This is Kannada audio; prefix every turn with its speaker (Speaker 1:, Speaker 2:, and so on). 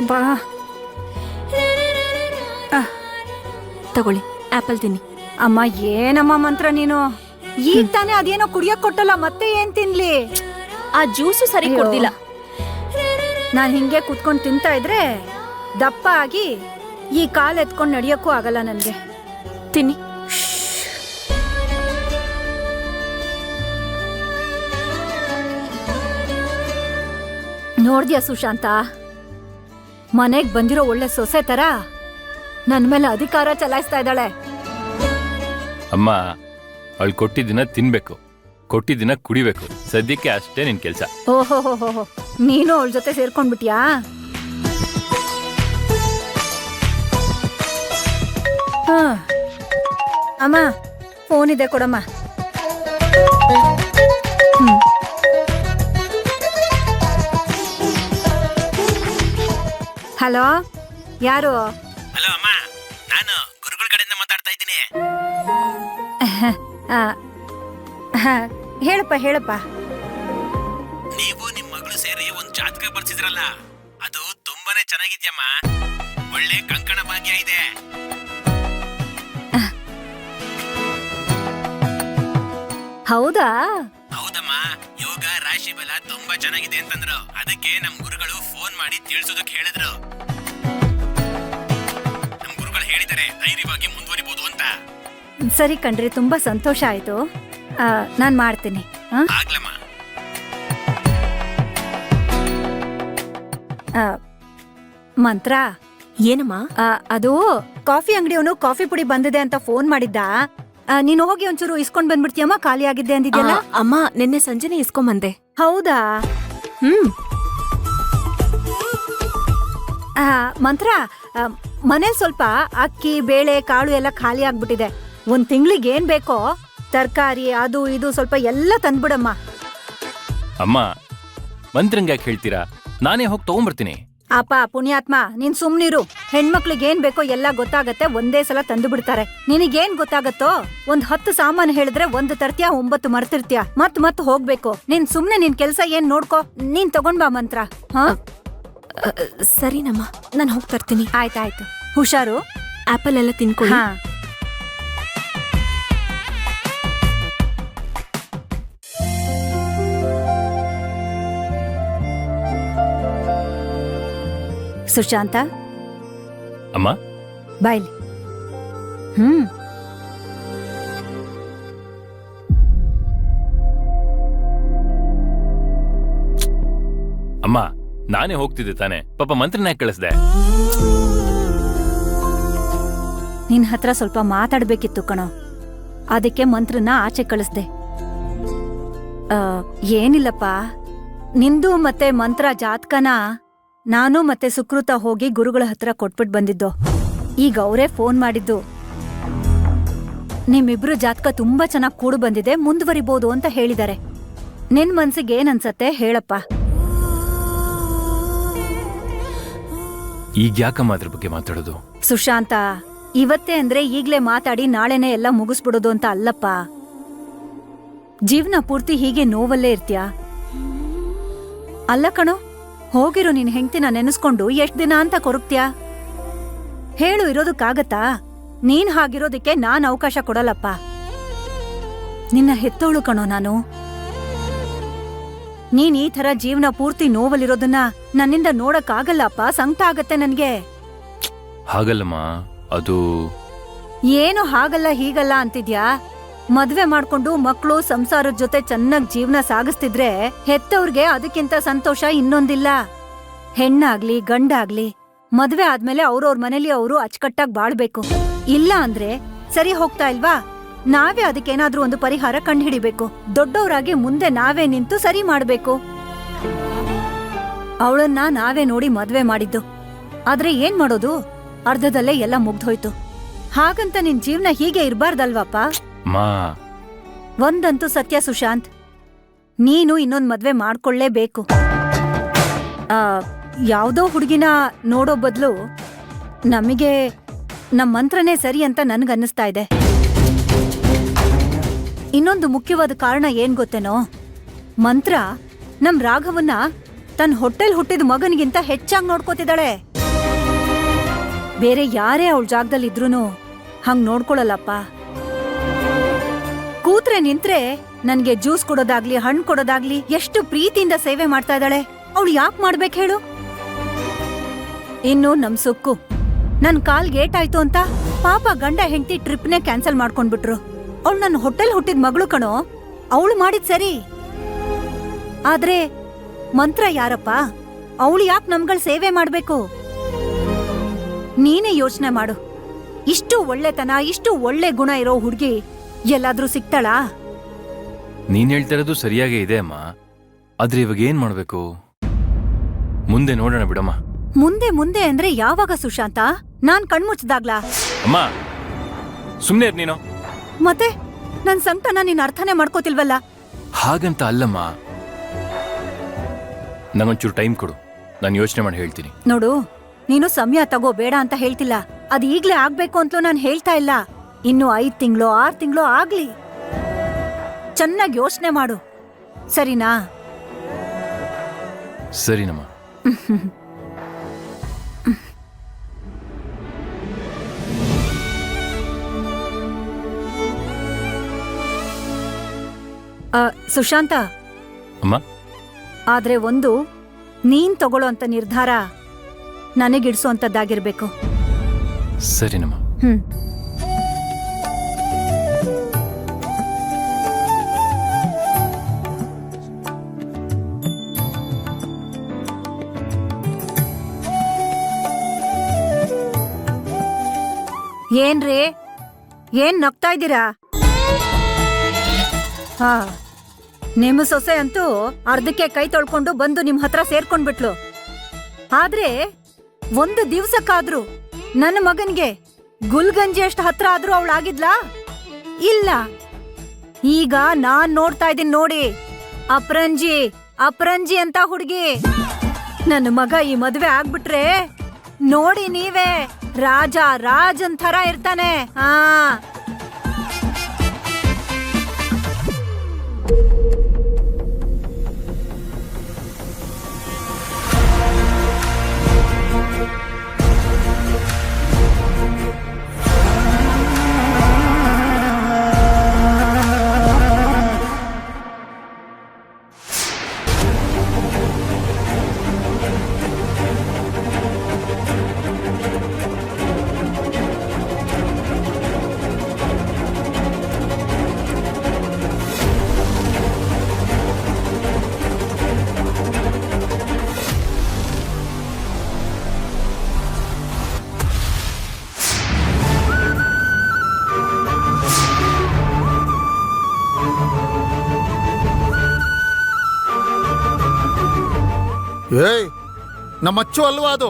Speaker 1: ಅಬ್ಬಾ
Speaker 2: ತಗೊಳ್ಳಿ ಆಪಲ್ ತಿನ್ನಿ.
Speaker 1: ಅಮ್ಮ ಏನಮ್ಮ ಮಂತ್ರ ನೀನು, ಈಗ ತಾನೇ ಅದೇನೋ ಕುಡಿಯಕ್ ಕೊಟ್ಟಲ್ಲ, ಮತ್ತೆ ಏನ್ ತಿನ್ಲಿ?
Speaker 2: ಆ ಜ್ಯೂಸು ಸರಿ
Speaker 1: ಅಯ್ಯೋ.
Speaker 2: ಕೊಡ್ದಿಲ್ಲ.
Speaker 1: ನಾನು ಹಿಂಗೆ ಕೂತ್ಕೊಂಡು ತಿಂತಾ ಇದ್ರೆ ದಪ್ಪ ಆಗಿ ಈ ಕಾಲ್ ಎತ್ಕೊಂಡು ನಡಿಯಕ್ಕೂ ಆಗಲ್ಲ ನನ್ಗೆ.
Speaker 2: ತಿನ್ನಿ.
Speaker 1: ನೋಡ್ದ್ಯಾ ಸುಶಾಂತ, ಮನೆಗ್ ಬಂದಿರೋ ಒಳ್ಳೆ ಸೊಸೆ ತರ ನನ್ ಮೇಲೆ ಅಧಿಕಾರ ಚಲಾಯಿಸ್ತಾ ಇದ್ದಾಳೆ.
Speaker 3: ಅಮ್ಮ, ಅವಳು ಕೊಟ್ಟಿದ್ದಿನ ತಿನ್ಬೇಕು, ಕೊಟ್ಟಿದ್ದಿನ ಕುಡಿಬೇಕು. ಸದ್ಯಕ್ಕೆ ಅಷ್ಟೇ ನಿನ್ ಕೆಲ್ಸ.
Speaker 1: ಓಹೋ, ನೀನು ಅವಳ ಜೊತೆ ಸೇರ್ಕೊಂಡ್ಬಿಟ್ಯಾ? ಅಮ್ಮ ಫೋನ್ ಇದೆ ಕೊಡಮ್ಮ. ಹಲೋ, ಯಾರು?
Speaker 4: ಹಲೋ ಅಮ್ಮ, ನಾನು ಗುರುಗಳ ಕಡೆಯಿಂದ ಮಾತಾಡ್ತಾ ಇದ್ದೀನಿ.
Speaker 1: ಹೇಳಪ್ಪ.
Speaker 4: ನೀವು ನಿಮ್ ಮಗಳು ಸೇರಿ ಒಂದ್ ಜಾತಕ ಬರ್ಸಿದ್ರಲ್ಲ, ಅದು ತುಂಬಾನೇ ಚೆನ್ನಾಗಿದ್ಯಮ್ಮ. ಒಳ್ಳೆ ಕಂಕಣ ಭಾಗ್ಯ ಇದೆ.
Speaker 1: ಹೌದಾ?
Speaker 4: ಹೌದಮ್ಮ, ಯೋಗ ರಾಶಿ ಬಲ ತುಂಬಾ ಚೆನ್ನಾಗಿದೆ ಅಂತಂದ್ರು. ಅದಕ್ಕೆ ನಮ್ ಗುರುಗಳು ಫೋನ್ ಮಾಡಿ ತಿಳಿಸೋದಕ್ಕೆ ಹೇಳಿದ್ರು. ನಮ್ ಗುರುಗಳು ಹೇಳಿದ್ದಾರೆ ಧೈರ್ಯವಾಗಿ ಮುಂದುವರಿಬಹುದು ಅಂತ.
Speaker 1: ಸರಿ ಕಣ್ರಿ, ತುಂಬಾ ಸಂತೋಷ ಆಯ್ತು. ನಾನ್ ಮಾಡ್ತೀನಿ.
Speaker 4: ಆಗ್ಲಮ್ಮ.
Speaker 1: ಮಂತ್ರ,
Speaker 2: ಏನಮ್ಮ?
Speaker 1: ಅದು ಕಾಫಿ ಅಂಗಡಿಯವನು ಕಾಫಿ ಪುಡಿ ಬಂದಿದೆ ಅಂತ ಫೋನ್ ಮಾಡಿದ್ದ. ನೀನು ಹೋಗಿ ಒಂಚೂರು ಇಸ್ಕೊಂಡ್ ಬಂದ್ಬಿಡ್ತೀಯಮ್ಮ, ಖಾಲಿ ಆಗಿದ್ದೆ ಅಂದಿದ್ಯಲ್ಲ.
Speaker 2: ಅಮ್ಮ ನಿನ್ನೆ ಸಂಜೆನೆ ಇಸ್ಕೊಂಬಂದೆ.
Speaker 1: ಹೌದಾ? ಮಂತ್ರ, ಮನೇಲಿ ಸ್ವಲ್ಪ ಅಕ್ಕಿ ಬೇಳೆ ಕಾಳು ಎಲ್ಲ ಖಾಲಿ ಆಗ್ಬಿಟ್ಟಿದೆ. ಒಂದ್ ತಿಂಗ್ಳಿಗೆ ಏನ್ ಬೇಕೋ ತರಕಾರಿ ಅದು ಇದು ಸ್ವಲ್ಪ ಎಲ್ಲ ತಂದ್ಬಿಡಮ್ಮ.
Speaker 3: ಅಮ್ಮ, ಮಂತ್ರಂಗ್ ಯಾಕೆ ಹೇಳ್ತೀರಾ? ನಾನೇ ಹೋಗಿ ತಗೊಂಡ್ಬರ್ತೀನಿ.
Speaker 1: ಅಪ್ಪ ಪುಣ್ಯಾತ್ಮ, ನೀನ್ ಸುಮ್ನಿರು. ಹೆಣ್ಮಕ್ಳಿಗೆ ಏನ್ ಬೇಕೋ ಎಲ್ಲ ಗೊತ್ತಾಗತ್ತೆ, ಒಂದೇ ಸಲ ತಂದು ಬಿಡ್ತಾರೆ. ನಿನಗೇನ್ ಗೊತ್ತಾಗತ್ತೋ? 10 ಸಾಮಾನು ಹೇಳಿದ್ರೆ 1 ತರ್ತೀಯ, 9 ಮರ್ತಿರ್ತೀಯ. ಮತ್ ಹೋಗ್ಬೇಕು. ನೀನ್ ಸುಮ್ನೆ ನಿನ್ ಕೆಲ್ಸ ಏನ್ ನೋಡ್ಕೋ. ನೀನ್ ತಗೊಂಡ್ ಬಾ ಮಂತ್ರ.
Speaker 2: ಸರಿನಮ್ಮ, ನಾನು ಹೋಗಿ ತರ್ತೀನಿ.
Speaker 1: ಆಯ್ತಾಯ್ತು, ಹುಷಾರು.
Speaker 2: ಆಪಲ್ ಎಲ್ಲ ತಿನ್ಕೊಳ್ಳಿ.
Speaker 1: ಹಾ. ಸುಶಾಂತ,
Speaker 3: ಅಮ್ಮ,
Speaker 1: ಬಾಯ್ಲಿ.
Speaker 3: ಅಮ್ಮ, ನಾನೇ ಹೋಗ್ತಿದ್ದೆ ತಾನೆ, ಪಾಪ ಮಂತ್ರನ ಯಾಕೆ ಕಳಿಸ್ದೆ?
Speaker 1: ನಿನ್ ಹತ್ರ ಸ್ವಲ್ಪ ಮಾತಾಡ್ಬೇಕಿತ್ತು ಕಣೋ, ಅದಕ್ಕೆ ಮಂತ್ರನ ಆಚೆ ಕಳಿಸ್ದೆ. ಏನಿಲ್ಲಪ್ಪ, ನಿಂದು ಮತ್ತೆ ಮಂತ್ರ ಜಾತಕನ ನಾನು ಮತ್ತೆ ಸುಕೃತ ಹೋಗಿ ಗುರುಗಳ ಹತ್ರ ಕೊಟ್ಬಿಟ್ಟು ಬಂದಿದ್ದು. ಈಗ ಅವರೇ ಫೋನ್ ಮಾಡಿದ್ದು, ನಿಮ್ಮಿಬ್ರು ಜಾತಕ ತುಂಬಾ ಚೆನ್ನಾಗಿ ಕೂಡು ಬಂದಿದೆ, ಮುಂದುವರಿಬಹುದು ಅಂತ ಹೇಳಿದ್ದಾರೆ. ನಿನ್ ಮನ್ಸಿಗೆ ಏನನ್ಸತ್ತೆ ಹೇಳಪ್ಪ.
Speaker 3: ಈಗ ಯಾಕಮ್ಮ ಅದ್ರ ಬಗ್ಗೆ ಮಾತಾಡೋದು?
Speaker 1: ಸುಶಾಂತ, ಇವತ್ತೇ ಅಂದ್ರೆ ಈಗ್ಲೇ ಮಾತಾಡಿ ನಾಳೆನೆ ಎಲ್ಲ ಮುಗಿಸ್ಬಿಡೋದು ಅಂತ ಅಲ್ಲಪ್ಪ. ಜೀವನ ಪೂರ್ತಿ ಹೀಗೆ ನೋವಲ್ಲೇ ಇರ್ತೀಯ? ಅಲ್ಲ ಕಣೋ, ಹೋಗಿರೋ ನಿನ್ ಹೆಂಡ್ತಿನ ನೆನೆಸ್ಕೊಂಡು ಎಷ್ಟ್ ದಿನ ಅಂತ ಕೊರಗ್ತ್ಯಾ? ಹೇಳು, ಇರೋದಕ್ಕಾಗತ್ತಾ? ನೀನ್ ಹಾಗಿರೋದಕ್ಕೆ ನಾನ್ ಅವಕಾಶ ಕೊಡಲ್ಲಪ್ಪ. ನಿನ್ನ ಹೆತ್ತೋಳು ಕಣೋ ನಾನು. ನೀನ್ ಈ ಥರ ಜೀವನ ಪೂರ್ತಿ ನೋವಲ್ಲಿರೋದನ್ನ ನನ್ನಿಂದ ನೋಡಕ್ಕಾಗಲ್ಲಪ್ಪ. ಸಂಕಟ ಆಗತ್ತೆ ನನ್ಗೆ.
Speaker 3: ಹಾಗಲ್ಲಮ್ಮ, ಅದು
Speaker 1: ಏನು ಹಾಗಲ್ಲ ಹೀಗಲ್ಲ ಅಂತಿದ್ಯಾ? ಮದ್ವೆ ಮಾಡ್ಕೊಂಡು ಮಕ್ಳು ಸಂಸಾರದ ಜೊತೆ ಚೆನ್ನಾಗ್ ಜೀವನ ಸಾಗಿಸ್ತಿದ್ರೆ ಹೆತ್ತವ್ರಿಗೆ ಅದಕ್ಕಿಂತ ಸಂತೋಷ ಇನ್ನೊಂದಿಲ್ಲ. ಹೆಣ್ಣಾಗ್ಲಿ ಗಂಡಾಗ್ಲಿ ಮದ್ವೆ ಆದ್ಮೇಲೆ ಅವ್ರವ್ರ ಮನೇಲಿ ಅವರು ಅಚ್ಚುಕಟ್ಟಾಗಿ ಬಾಳ್ಬೇಕು. ಇಲ್ಲ ಅಂದ್ರೆ ಸರಿ ಹೋಗ್ತಾ ಇಲ್ವಾ? ನಾವೇ ಅದಕ್ಕೇನಾದ್ರೂ ಒಂದು ಪರಿಹಾರ ಕಂಡುಹಿಡಿಬೇಕು. ದೊಡ್ಡವರಾಗಿ ಮುಂದೆ ನಾವೇ ನಿಂತು ಸರಿ ಮಾಡ್ಬೇಕು. ಅವಳನ್ನ ನಾವೇ ನೋಡಿ ಮದ್ವೆ ಮಾಡಿದ್ದು. ಆದ್ರೆ ಏನ್ ಮಾಡೋದು, ಅರ್ಧದಲ್ಲೇ ಎಲ್ಲ ಮುಗ್ದೋಯ್ತು. ಹಾಗಂತ ನಿನ್ ಜೀವನ ಹೀಗೆ ಇರ್ಬಾರ್ದಲ್ವಪ್ಪ. ಒಂದಂತೂ ಸತ್ಯ ಸುಶಾಂತ್, ನೀನು ಇನ್ನೊಂದ್ ಮದ್ವೆ ಮಾಡ್ಕೊಳ್ಳೇಬೇಕು. ಯಾವ್ದೋ ಹುಡುಗಿನ ನೋಡೋ ಬದ್ಲು ನಮಗೆ ನಮ್ ಮಂತ್ರನೇ ಸರಿ ಅಂತ ನನ್ಗನ್ನಿಸ್ತಾ ಇದೆ. ಇನ್ನೊಂದು ಮುಖ್ಯವಾದ ಕಾರಣ ಏನ್ ಗೊತ್ತೇನೋ? ಮಂತ್ರ ನಮ್ ರಾಘವನ್ನ ತನ್ನ ಹೊಟ್ಟೆಲ್ ಹುಟ್ಟಿದ ಮಗನಿಗಿಂತ ಹೆಚ್ಚಾಗಿ ನೋಡ್ಕೋತಿದ್ದಾಳೆ. ಬೇರೆ ಯಾರೇ ಅವಳ ಜಾಗದಲ್ಲಿ ಇದ್ರೂನು ಹಂಗ್ ನೋಡ್ಕೊಳಲ್ಲಪ್ಪ. ಕೂತ್ರೆ ನಿಂತ್ರೆ ನನ್ಗೆ ಜ್ಯೂಸ್ ಕೊಡೋದಾಗ್ಲಿ ಹಣ್ಣು ಕೊಡೋದಾಗ್ಲಿ ಎಷ್ಟು ಪ್ರೀತಿಯಿಂದ ಸೇವೆ ಮಾಡ್ತಾ ಇದ್ದಾಳೆ. ಅವಳು ಯಾಕೆ ಮಾಡ್ಬೇಕು ಹೇಳು? ಇನ್ನು ನಮ್ ಸುಕ್ಕು ನನ್ ಕಾಲ್ ಗೇಟಾಯ್ತು ಅಂತ ಪಾಪ ಗಂಡ ಹೆಂಡತಿ ಟ್ರಿಪ್ನೇ ಕ್ಯಾನ್ಸಲ್ ಮಾಡ್ಕೊಂಡ್ಬಿಟ್ರು. ಅವಳು ನನ್ನ ಹೊಟ್ಟೆಲ್ ಹುಟ್ಟಿದ ಮಗಳು ಕಣೋ, ಅವಳು ಮಾಡಿದ್ ಸರಿ. ಆದ್ರೆ ಮಂತ್ರ ಯಾರಪ್ಪ? ಅವಳು ಯಾಕೆ ನಮ್ಗಳ ಸೇವೆ ಮಾಡ್ಬೇಕು? ನೀನೇ ಯೋಚನೆ ಮಾಡು. ಇಷ್ಟು ಒಳ್ಳೆತನ, ಇಷ್ಟು ಒಳ್ಳೆ ಗುಣ ಇರೋ ಹುಡ್ಗಿ ಎಲ್ಲಾದ್ರೂ ಸಿಗ್ತಾಳಾ?
Speaker 3: ನೀನ್ ಹೇಳ್ತಾ ಇರೋದು ಸರಿಯಾಗೇ ಇದೆ ಅಮ್ಮ. ಆದ್ರೆ ಇವಾಗ ಏನ್ ಮಾಡ್ಬೇಕು? ಮುಂದೆ ನೋಡೋಣ ಬಿಡಮ್ಮ.
Speaker 1: ಮುಂದೆ ಮುಂದೆ ಅಂದ್ರೆ ಯಾವಾಗ ಸುಶಾಂತ? ನಾನ್ ಕಣ್ಮುಚ್ದಾಗ್ಲಾ?
Speaker 3: ಅಮ್ಮ ಸುಮ್ನೆ ಇರ್ ನೀನು.
Speaker 1: ಮತ್ತೆ ನನ್ ಸಂಕಟನ ನೀನ್ ಅರ್ಥನೇ ಮಾಡ್ಕೋತಿಲ್ವಲ್ಲ?
Speaker 3: ಹಾಗಂತ ಅಲ್ಲಮ್ಮ, ನಂಗೊಂಚೂರು ಟೈಮ್ ಕೊಡು, ನಾನು ಯೋಚನೆ ಮಾಡಿ ಹೇಳ್ತೀನಿ.
Speaker 1: ನೋಡು, ನೀನು ಸಮಯ ತಗೋ ಬೇಡ ಅಂತ ಹೇಳ್ತಿಲ್ಲ. ಅದ್ ಈಗ್ಲೇ ಆಗ್ಬೇಕು ಅಂತಲೂ ನಾನ್ ಹೇಳ್ತಾ ಇಲ್ಲ. ಇನ್ನು 5 ತಿಂಗಳು 6 ತಿಂಗಳು ಆಗ್ಲಿ. ಚೆನ್ನಾಗಿ ಯೋಚನೆ ಮಾಡು, ಸರಿನಾ?
Speaker 3: ಸರಿನಮ್ಮ.
Speaker 1: ಸುಶಾಂತ,
Speaker 3: ಅಮ್ಮ,
Speaker 1: ಆದ್ರೆ ಒಂದು, ನೀನ್ ತಗೊಳ್ಳೋ ಅಂತ ನಿರ್ಧಾರ ನನಗಿಡ್ಸೋಂಥದ್ದಾಗಿರ್ಬೇಕು.
Speaker 3: ಸರಿನಮ್ಮ.
Speaker 1: ಏನ್ರಿ, ಏನ್ ನಗ್ತಾ ಇದ್ದೀರಾ? ಹಾ, ನಿಮ್ಮ ಸೊಸೆ ಅಂತೂ ಅರ್ಧಕ್ಕೆ ಕೈ ತೊಳ್ಕೊಂಡು ಬಂದು ನಿಮ್ ಹತ್ರ ಸೇರ್ಕೊಂಡ್ಬಿಟ್ಲು. ಆದ್ರೆ ಒಂದು ದಿವ್ಸಕ್ಕಾದ್ರೂ ನನ್ನ ಮಗನ್ಗೆ ಗುಲ್ಗಂಜಿ ಅಷ್ಟು ಹತ್ರ ಆದ್ರೂ ಅವಳಾಗಿದ್ಲಾ? ಇಲ್ಲ. ಈಗ ನಾನ್ ನೋಡ್ತಾ ಇದ್ದೀನಿ ನೋಡಿ, ಅಪರಂಜಿ ಅಪರಂಜಿ ಅಂತ ಹುಡುಗಿ. ನನ್ನ ಮಗ ಈ ಮದ್ವೆ ಆಗ್ಬಿಟ್ರೆ ನೋಡಿ ನೀವೇ, ರಾಜ ರಾಜನ್ ಥರ ಇರ್ತಾನೆ. ಹಾ,
Speaker 5: ಏಯ್, ನಮ್ಮ ಅಚ್ಚು ಅಲ್ವಾ ಅದು?